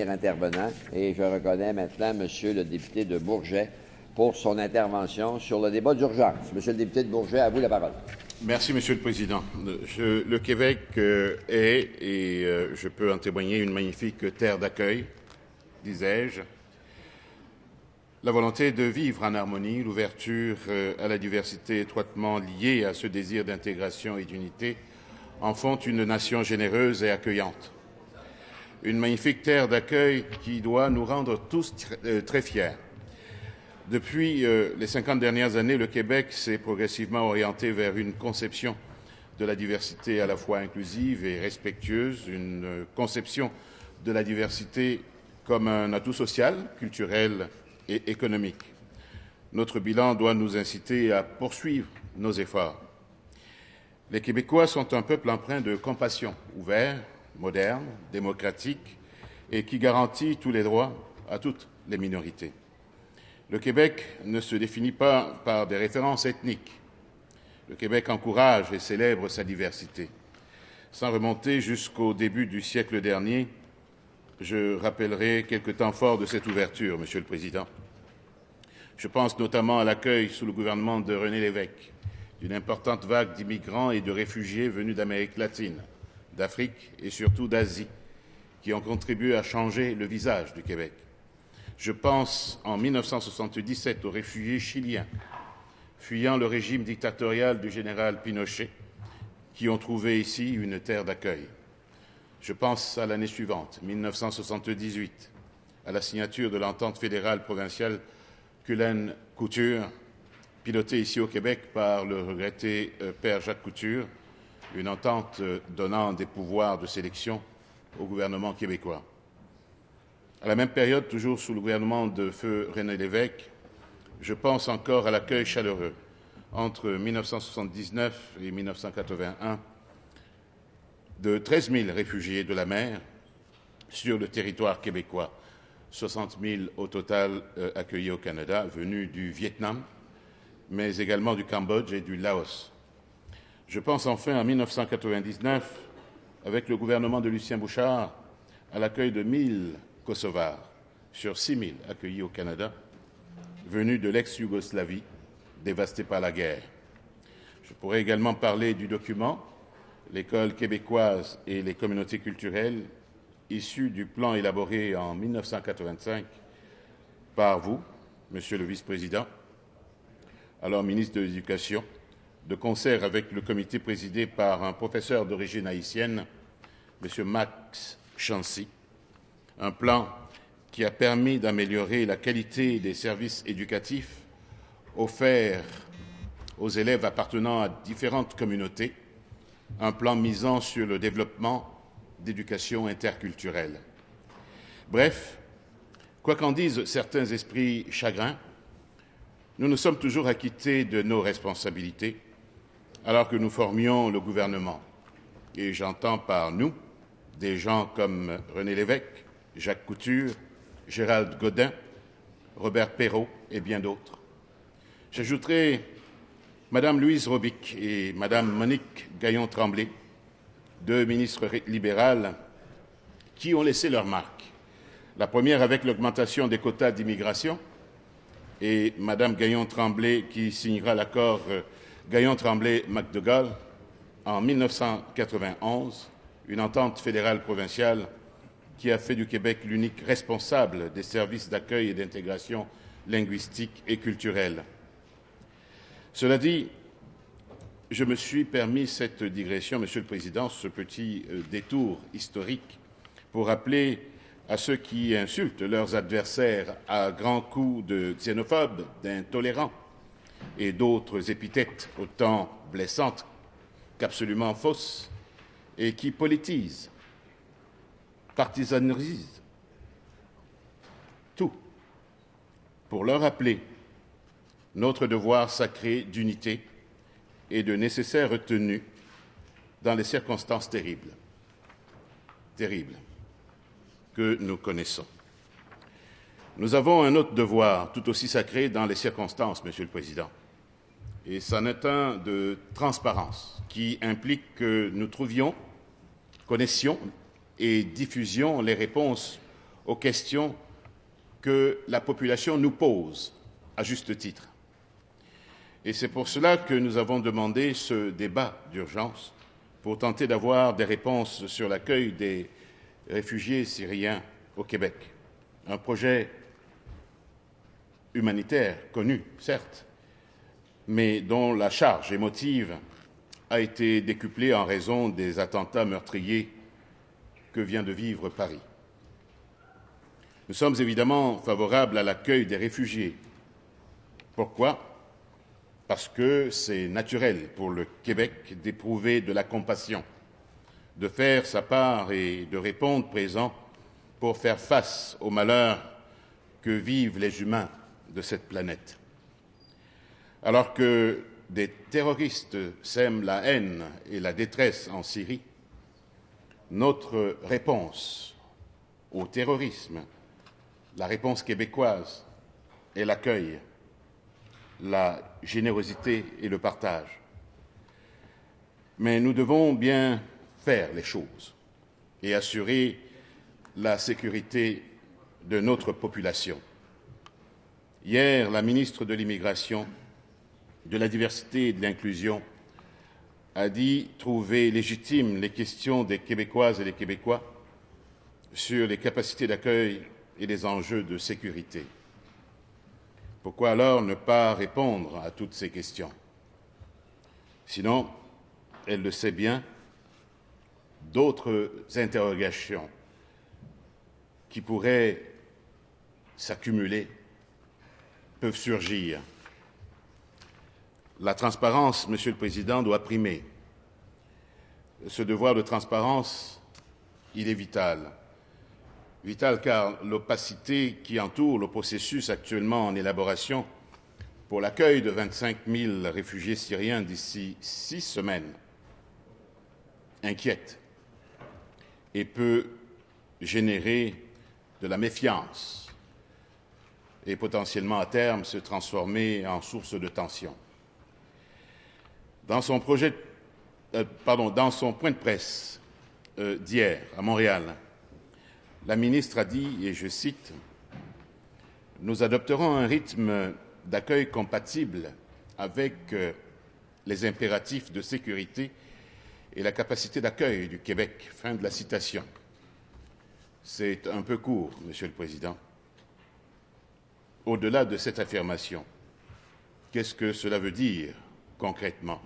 Intervenant, et je reconnais maintenant Monsieur le député de Bourget pour son intervention sur le débat d'urgence. Monsieur le député de Bourget, à vous la parole. Merci, Monsieur le Président. Le Québec est, et je peux en témoigner, une magnifique terre d'accueil, disais-je. La volonté de vivre en harmonie, l'ouverture à la diversité étroitement liée à ce désir d'intégration et d'unité en font une nation généreuse et accueillante. Une magnifique terre d'accueil qui doit nous rendre tous très fiers. Depuis les 50 dernières années, le Québec s'est progressivement orienté vers une conception de la diversité à la fois inclusive et respectueuse, une conception de la diversité comme un atout social, culturel et économique. Notre bilan doit nous inciter à poursuivre nos efforts. Les Québécois sont un peuple empreint de compassion, ouvert, moderne, démocratique et qui garantit tous les droits à toutes les minorités. Le Québec ne se définit pas par des références ethniques. Le Québec encourage et célèbre sa diversité. Sans remonter jusqu'au début du siècle dernier, je rappellerai quelques temps forts de cette ouverture, Monsieur le Président. Je pense notamment à l'accueil sous le gouvernement de René Lévesque d'une importante vague d'immigrants et de réfugiés venus d'Amérique latine, d'Afrique et surtout d'Asie, qui ont contribué à changer le visage du Québec. Je pense en 1977 aux réfugiés chiliens, fuyant le régime dictatorial du général Pinochet, qui ont trouvé ici une terre d'accueil. Je pense à l'année suivante, 1978, à la signature de l'entente fédérale provinciale Cullen-Couture, pilotée ici au Québec par le regretté père Jacques Couture, une entente donnant des pouvoirs de sélection au gouvernement québécois. À la même période, toujours sous le gouvernement de feu René Lévesque, je pense encore à l'accueil chaleureux entre 1979 et 1981 de 13 000 réfugiés de la mer sur le territoire québécois, 60 000 au total accueillis au Canada, venus du Vietnam, mais également du Cambodge et du Laos. Je pense enfin en 1999, avec le gouvernement de Lucien Bouchard, à l'accueil de 1000 Kosovars sur 6000 accueillis au Canada, venus de l'ex-Yougoslavie, dévastée par la guerre. Je pourrais également parler du document « L'école québécoise et les communautés culturelles » issu du plan élaboré en 1985 par vous, Monsieur le Vice-président, alors ministre de l'Éducation, de concert avec le comité présidé par un professeur d'origine haïtienne, M. Max Chancy, un plan qui a permis d'améliorer la qualité des services éducatifs offerts aux élèves appartenant à différentes communautés, un plan misant sur le développement d'éducation interculturelle. Bref, quoi qu'en disent certains esprits chagrins, nous nous sommes toujours acquittés de nos responsabilités alors que nous formions le gouvernement. Et j'entends par nous des gens comme René Lévesque, Jacques Couture, Gérald Godin, Robert Perrault et bien d'autres. J'ajouterai Madame Louise Robic et Madame Monique Gaillon-Tremblay, deux ministres libérales qui ont laissé leur marque. La première avec l'augmentation des quotas d'immigration et Madame Gaillon-Tremblay qui signera l'accord Gaillon-Tremblay-McDougall en 1991, une entente fédérale provinciale qui a fait du Québec l'unique responsable des services d'accueil et d'intégration linguistique et culturelle. Cela dit, je me suis permis cette digression, Monsieur le Président, ce petit détour historique pour rappeler à ceux qui insultent leurs adversaires à grands coups de xénophobes, d'intolérants et d'autres épithètes autant blessantes qu'absolument fausses et qui politisent, partisanisent tout pour leur rappeler notre devoir sacré d'unité et de nécessaire retenue dans les circonstances terribles que nous connaissons. Nous avons un autre devoir tout aussi sacré dans les circonstances, Monsieur le Président, et c'en est un de transparence qui implique que nous trouvions, connaissions et diffusions les réponses aux questions que la population nous pose, à juste titre. Et c'est pour cela que nous avons demandé ce débat d'urgence, pour tenter d'avoir des réponses sur l'accueil des réfugiés syriens au Québec. Un projet humanitaire connu, certes, mais dont la charge émotive a été décuplée en raison des attentats meurtriers que vient de vivre Paris. Nous sommes évidemment favorables à l'accueil des réfugiés. Pourquoi ? Parce que c'est naturel pour le Québec d'éprouver de la compassion, de faire sa part et de répondre présent pour faire face aux malheurs que vivent les humains de cette planète. Alors que des terroristes sèment la haine et la détresse en Syrie, notre réponse au terrorisme, la réponse québécoise, est l'accueil, la générosité et le partage. Mais nous devons bien faire les choses et assurer la sécurité de notre population. Hier, la ministre de l'Immigration, de la Diversité et de l'Inclusion a dit trouver légitimes les questions des Québécoises et des Québécois sur les capacités d'accueil et les enjeux de sécurité. Pourquoi alors ne pas répondre à toutes ces questions? Sinon, elle le sait bien, d'autres interrogations qui pourraient s'accumuler peuvent surgir. La transparence, Monsieur le Président, doit primer. Ce devoir de transparence, il est vital. Vital car l'opacité qui entoure le processus actuellement en élaboration pour l'accueil de 25 000 réfugiés syriens d'ici 6 semaines inquiète et peut générer de la méfiance et potentiellement à terme se transformer en source de tension. Dans son point de presse d'hier à Montréal, la ministre a dit, et je cite, « Nous adopterons un rythme d'accueil compatible avec les impératifs de sécurité et la capacité d'accueil du Québec. » Fin de la citation. C'est un peu court, Monsieur le Président. Au-delà de cette affirmation, qu'est-ce que cela veut dire concrètement?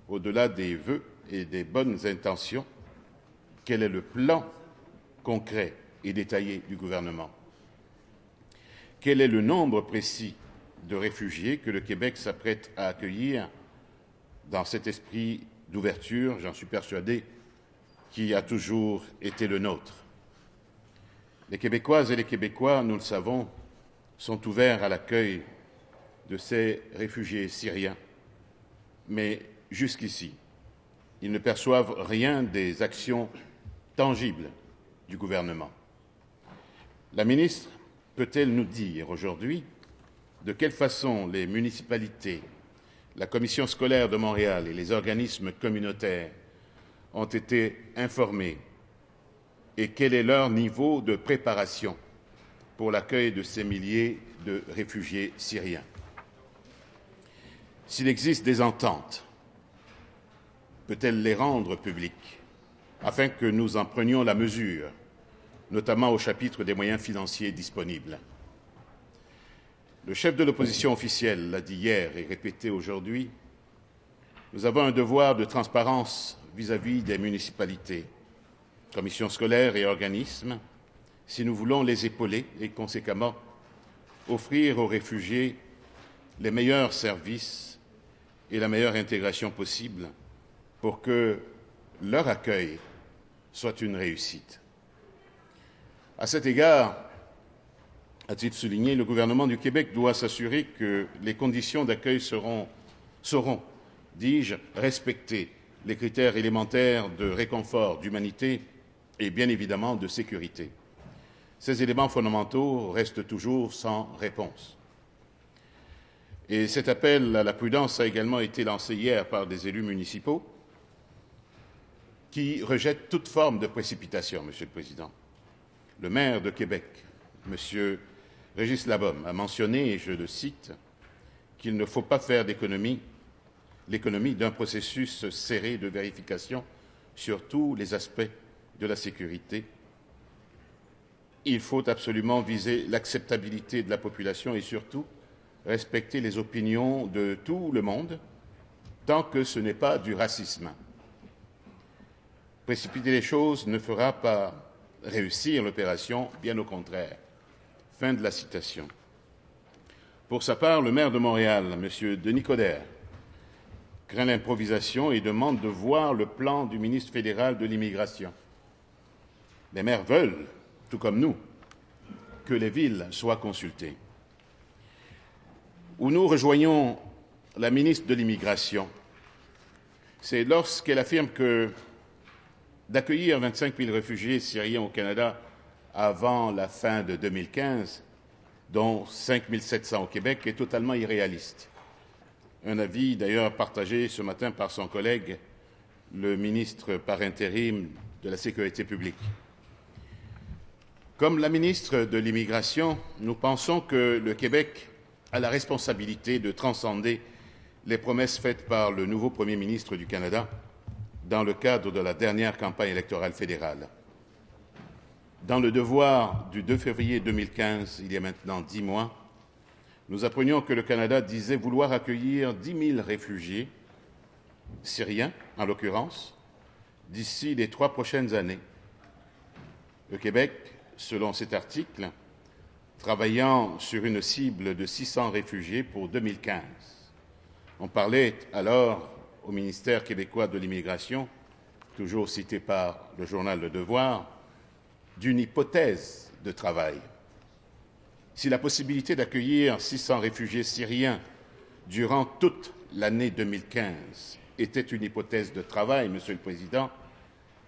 Au-delà des vœux et des bonnes intentions, quel est le plan concret et détaillé du gouvernement? Quel est le nombre précis de réfugiés que le Québec s'apprête à accueillir dans cet esprit d'ouverture, j'en suis persuadé, qui a toujours été le nôtre? Les Québécoises et les Québécois, nous le savons, sont ouverts à l'accueil de ces réfugiés syriens, mais jusqu'ici, ils ne perçoivent rien des actions tangibles du gouvernement. La ministre peut-elle nous dire aujourd'hui de quelle façon les municipalités, la commission scolaire de Montréal et les organismes communautaires ont été informés et quel est leur niveau de préparation pour l'accueil de ces milliers de réfugiés syriens? S'il existe des ententes, peut-elle les rendre publiques afin que nous en prenions la mesure, notamment au chapitre des moyens financiers disponibles? Le chef de l'opposition officielle l'a dit hier et répété aujourd'hui, nous avons un devoir de transparence vis-à-vis des municipalités, commissions scolaires et organismes, si nous voulons les épauler et conséquemment offrir aux réfugiés les meilleurs services et la meilleure intégration possible pour que leur accueil soit une réussite. À cet égard, a-t-il souligné, le gouvernement du Québec doit s'assurer que les conditions d'accueil sauront, dis-je, respecter les critères élémentaires de réconfort, d'humanité et bien évidemment de sécurité. Ces éléments fondamentaux restent toujours sans réponse. Et cet appel à la prudence a également été lancé hier par des élus municipaux qui rejettent toute forme de précipitation, Monsieur le Président. le maire de Québec, M. Régis Labaume, a mentionné, et je le cite, qu'il ne faut pas faire l'économie d'un processus serré de vérification sur tous les aspects de la sécurité. Il faut absolument viser l'acceptabilité de la population et surtout respecter les opinions de tout le monde tant que ce n'est pas du racisme. Précipiter les choses ne fera pas réussir l'opération, bien au contraire. Fin de la citation. Pour sa part, le maire de Montréal, M. Denis Coderre, craint l'improvisation et demande de voir le plan du ministre fédéral de l'Immigration. Les maires veulent, tout comme nous, que les villes soient consultées. Où nous rejoignons la ministre de l'Immigration, c'est lorsqu'elle affirme que d'accueillir 25 000 réfugiés syriens au Canada avant la fin de 2015, dont 5 700 au Québec, est totalement irréaliste. Un avis d'ailleurs partagé ce matin par son collègue, le ministre par intérim de la Sécurité publique. Comme la ministre de l'Immigration, nous pensons que le Québec a la responsabilité de transcender les promesses faites par le nouveau Premier ministre du Canada dans le cadre de la dernière campagne électorale fédérale. Dans le devoir du 2 février 2015, il y a maintenant 10 mois, nous apprenions que le Canada disait vouloir accueillir 10 000 réfugiés, syriens en l'occurrence, d'ici les 3 prochaines années. Le Québec, selon cet article, travaillant sur une cible de 600 réfugiés pour 2015. On parlait alors au ministère québécois de l'Immigration, toujours cité par le journal Le Devoir, d'une hypothèse de travail. Si la possibilité d'accueillir 600 réfugiés syriens durant toute l'année 2015 était une hypothèse de travail, Monsieur le Président,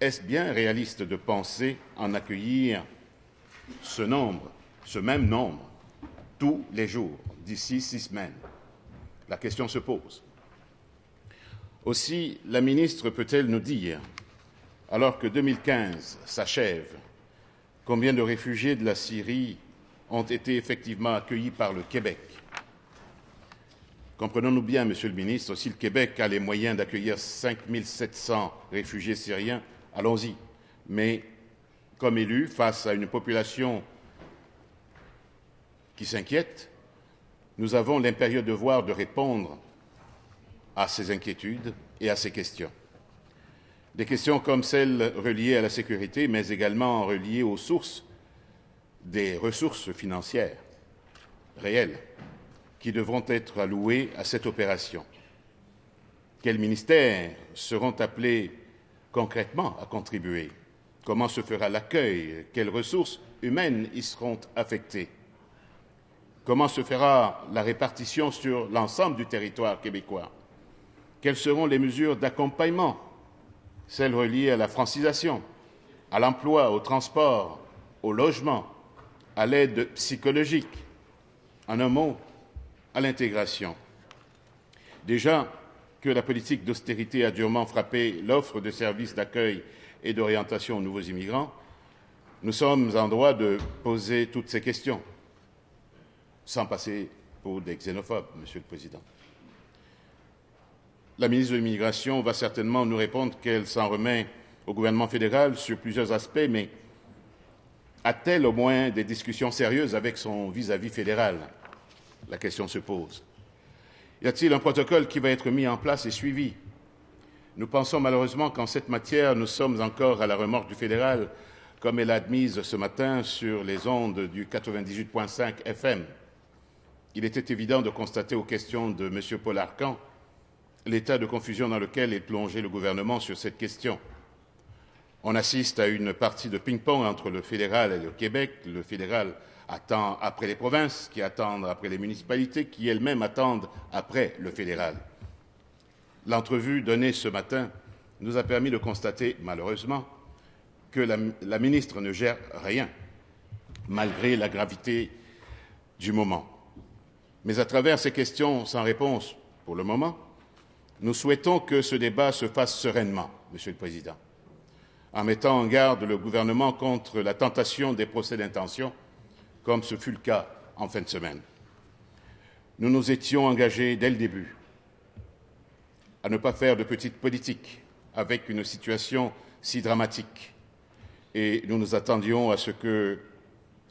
est-ce bien réaliste de penser en accueillir ce même nombre, tous les jours, d'ici 6 semaines? La question se pose. Aussi, la ministre peut-elle nous dire, alors que 2015 s'achève, combien de réfugiés de la Syrie ont été effectivement accueillis par le Québec? Comprenons-nous bien, Monsieur le ministre, si le Québec a les moyens d'accueillir 5 700 réfugiés syriens, allons-y. Mais, comme élu, face à une population qui s'inquiète, nous avons l'impérieux devoir de répondre à ces inquiétudes et à ces questions. Des questions comme celles reliées à la sécurité, mais également reliées aux sources des ressources financières réelles qui devront être allouées à cette opération. Quels ministères seront appelés concrètement à contribuer? Comment se fera l'accueil? Quelles ressources humaines y seront affectées? Comment se fera la répartition sur l'ensemble du territoire québécois? Quelles seront les mesures d'accompagnement, celles reliées à la francisation, à l'emploi, au transport, au logement, à l'aide psychologique, en un mot, à l'intégration? Déjà que la politique d'austérité a durement frappé l'offre de services d'accueil et d'orientation aux nouveaux immigrants, nous sommes en droit de poser toutes ces questions, sans passer pour des xénophobes, Monsieur le Président. La ministre de l'Immigration va certainement nous répondre qu'elle s'en remet au gouvernement fédéral sur plusieurs aspects, mais a-t-elle au moins des discussions sérieuses avec son vis-à-vis fédéral? La question se pose. Y a-t-il un protocole qui va être mis en place et suivi? Nous pensons malheureusement qu'en cette matière, nous sommes encore à la remorque du fédéral, comme elle a admise ce matin sur les ondes du 98.5 FM. Il était évident de constater aux questions de M. Paul Arcan l'état de confusion dans lequel est plongé le gouvernement sur cette question. On assiste à une partie de ping-pong entre le fédéral et le Québec. Le fédéral attend après les provinces, qui attendent après les municipalités, qui elles-mêmes attendent après le fédéral. L'entrevue donnée ce matin nous a permis de constater, malheureusement, que la ministre ne gère rien, malgré la gravité du moment. Mais à travers ces questions sans réponse, pour le moment, nous souhaitons que ce débat se fasse sereinement, Monsieur le Président. en mettant en garde le gouvernement contre la tentation des procès d'intention, comme ce fut le cas en fin de semaine. Nous nous étions engagés dès le début à ne pas faire de petite politique avec une situation si dramatique, et nous nous attendions à ce que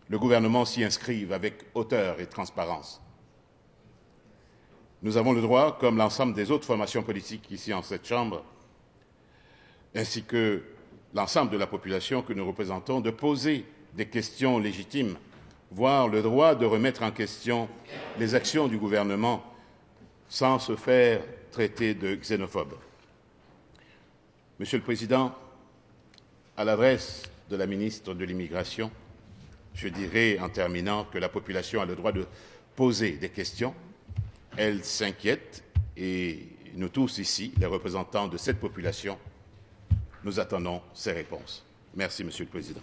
le gouvernement s'y inscrive avec hauteur et transparence. Nous avons le droit, comme l'ensemble des autres formations politiques ici en cette Chambre, ainsi que l'ensemble de la population que nous représentons, de poser des questions légitimes, voire le droit de remettre en question les actions du gouvernement sans se faire traiter de xénophobe. Monsieur le Président, à l'adresse de la ministre de l'Immigration, je dirais en terminant que la population a le droit de poser des questions. Elle s'inquiète et nous tous ici, les représentants de cette population, nous attendons ces réponses. Merci, Monsieur le Président.